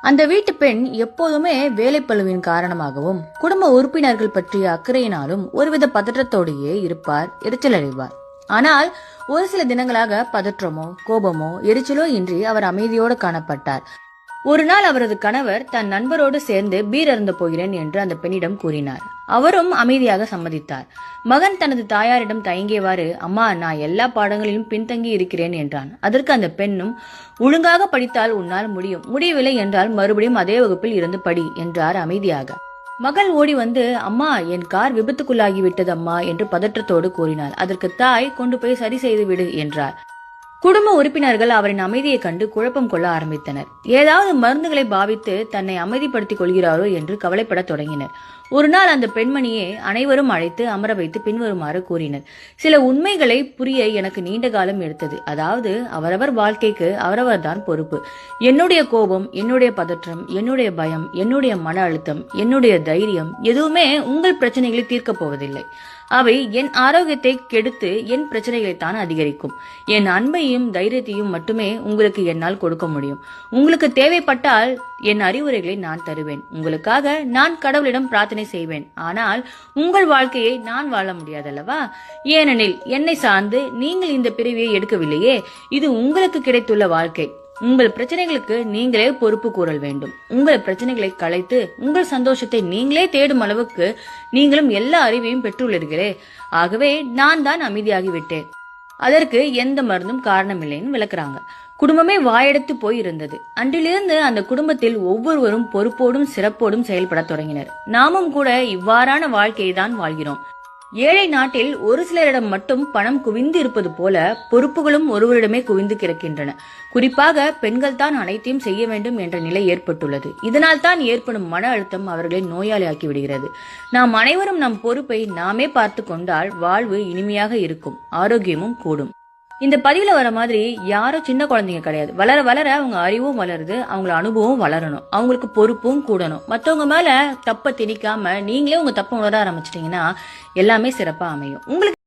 அந்த வீட்டு பெண் எப்போதுமே வேலைப்பளுவின் காரணமாகவும் குடும்ப உறுப்பினர்கள் பற்றிய அக்கறையினாலும் ஒருவித பதற்றத்தோடையே இருப்பார், எரிச்சல் அடைவார். ஆனால் ஒரு சில தினங்களாக பதற்றமோ கோபமோ எரிச்சலோ இன்றி அவர் அமைதியோடு காணப்பட்டார். ஒரு நாள் அவரது கணவர் தன் நண்பரோடு சேர்ந்து பீர் அருந்த போகிறேன் என்று அந்த பெண்ணிடம் கூறினார். அவரும் அமைதியாக சம்மதித்தார். மகன் தனது தாயாரிடம் தயங்கியவாறு, அம்மா, நான் எல்லா பாடங்களிலும் பின்தங்கி இருக்கிறேன் என்றான். அதற்கு அந்த பெண்ணும், ஒழுங்காக படித்தால் உன்னால் முடியும், முடியவில்லை என்றால் மறுபடியும் அதே வகுப்பில் இருந்து படி என்றார் அமைதியாக. மகள் ஓடி வந்து, அம்மா, என் கார் விபத்துக்குள்ளாகிவிட்டது அம்மா என்று பதற்றத்தோடு கூறினார். அதற்கு தாய், கொண்டு போய் சரி செய்து விடு என்றார். குடும்ப உறுப்பினர்கள் அவரின் அமைதியை கண்டு குழப்பம் கொள்ள ஆரம்பித்தனர். ஏதாவது மருந்துகளை பாவித்து தன்னை அமைதிப்படுத்திக் கொள்கிறாரோ என்று கவலைப்பட தொடங்கினர். ஒரு நாள் அந்த பெண்மணியை அனைவரும் அழைத்து அமர வைத்து பின்வருமாறு கூறினர். சில உண்மைகளை புரிய எனக்கு நீண்ட காலம் எடுத்தது. அதாவது, அவரவர் வாழ்க்கைக்கு அவரவர்தான் பொறுப்பு. என்னுடைய கோபம், என்னுடைய பதற்றம், என்னுடைய பயம், என்னுடைய மன அழுத்தம், என்னுடைய தைரியம் எதுவுமே உங்கள் பிரச்சனைகளை தீர்க்கப் போவதில்லை. அவை என் ஆரோக்கியத்தை கெடுத்து என் பிரச்சனைகளை தான் அதிகரிக்கும். என் அன்பையும் தைரியத்தையும் மட்டுமே உங்களுக்கு என்னால் கொடுக்க முடியும். உங்களுக்கு தேவைப்பட்டால் என் அறிவுரைகளை நான் தருவேன். உங்களுக்காக நான் கடவுளிடம் பிரார்த்தனை செய்வேன். ஆனால் உங்கள் வாழ்க்கையை நான் வாழ முடியாதல்லவா? ஏனெனில் என்னை சார்ந்து நீங்கள் இந்த பிறவியை எடுக்கவில்லையே. இது உங்களுக்கு கிடைத்துள்ள வாழ்க்கை. உங்கள் பிரச்சனைகளுக்கு நீங்களே பொறுப்பு கூறல் வேண்டும். உங்கள் பிரச்சனைகளை களைத்து உங்கள் சந்தோஷத்தை நீங்களே தேடும் அளவுக்கு நீங்களும் எல்லா அறிவையும் பெற்றுள்ளீர்களே. ஆகவே நான் தான் அமைதியாகிவிட்டேன். அதற்கு எந்த மருந்தும் காரணமில்லைன்னு விளக்குறாங்க. குடும்பமே வாயெடுத்து போய் இருந்தது. அன்றிலிருந்து அந்த குடும்பத்தில் ஒவ்வொருவரும் பொறுப்போடும் சிறப்போடும் செயல்பட தொடங்கினர். நாமும் கூட இவ்வாறான வாழ்க்கையை தான் வாழ்கிறோம். ஏழை நாட்டில் ஒரு சிலரிடம் மட்டும் பணம் குவிந்து இருப்பது போல பொறுப்புகளும் ஒருவரிடமே குவிந்து கிடக்கின்றன. குறிப்பாக பெண்கள் தான் அனைத்தையும் செய்ய வேண்டும் என்ற நிலை ஏற்பட்டுள்ளது. இதனால் தான் ஏற்படும் மன அழுத்தம் அவர்களை நோயாளியாக்கி விடுகிறது. நாம் அனைவரும் நம் பொறுப்பை நாமே பார்த்து கொண்டால் வாழ்வு இனிமையாக இருக்கும், ஆரோக்கியமும் கூடும். இந்த பதிவுல வர மாதிரி யாரும் சின்ன குழந்தைங்க கிடையாது. வளர வளர அவங்க அறிவும் வளருது, அவங்கள அனுபவம் வளரணும், அவங்களுக்கு பொறுப்பும் கூடணும். மற்றவங்க மேல தப்ப திணிக்காம நீங்களே உங்க தப்ப உணர ஆரம்பிச்சிட்டீங்கன்னா எல்லாமே சிறப்பா அமையும். உங்களுக்கு